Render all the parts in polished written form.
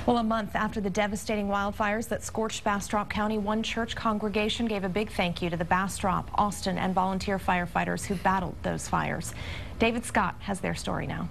Well, a month after the devastating wildfires that scorched Bastrop County, one church congregation gave a big thank you to the Bastrop, Austin, and volunteer firefighters who battled those fires. David Scott has their story now.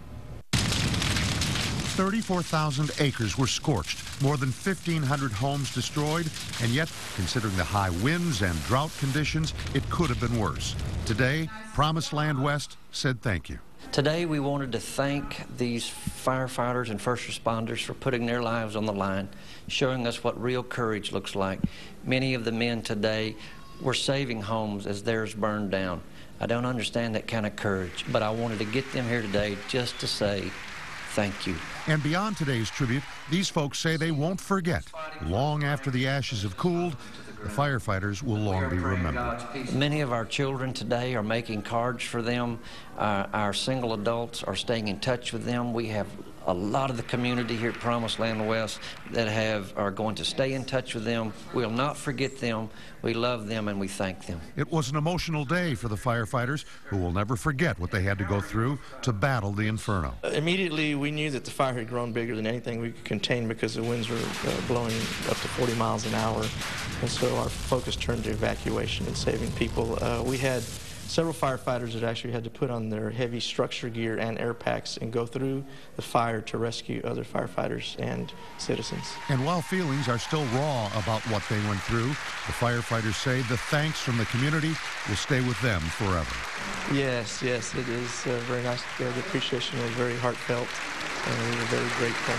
34,000 acres were scorched, more than 1,500 homes destroyed, and yet, considering the high winds and drought conditions, it could have been worse. Today, Promised Land West said thank you. Today we wanted to thank these firefighters and first responders for putting their lives on the line, showing us what real courage looks like. Many of the men today were saving homes as theirs burned down. I don't understand that kind of courage, but I wanted to get them here today just to say thank you. And beyond today's tribute, these folks say they won't forget. Long after the ashes have cooled, the firefighters will long be remembered. Many of our children today are making cards for them. Our single adults are staying in touch with them. We have a lot of the community here at Promised Land West that are going to stay in touch with them. We'll not forget them. We love them and we thank them. It was an emotional day for the firefighters, who will never forget what they had to go through to battle the inferno. Immediately we knew that the fire had grown bigger than anything we could contain because the winds were blowing up to 40 miles an hour. And so our focus turned to evacuation and saving people. We had several firefighters that actually had to put on their heavy structure gear and air packs and go through the fire to rescue other firefighters and citizens. And while feelings are still raw about what they went through, the firefighters say the thanks from the community will stay with them forever. Yes, it is very nice. The appreciation was very heartfelt, and we were very grateful.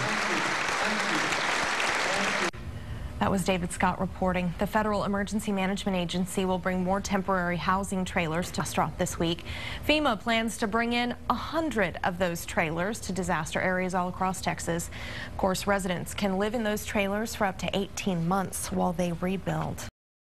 That was David Scott reporting. The Federal Emergency Management Agency will bring more temporary housing trailers to Bastrop this week. FEMA plans to bring in 100 of those trailers to disaster areas all across Texas. Of course, residents can live in those trailers for up to 18 months while they rebuild.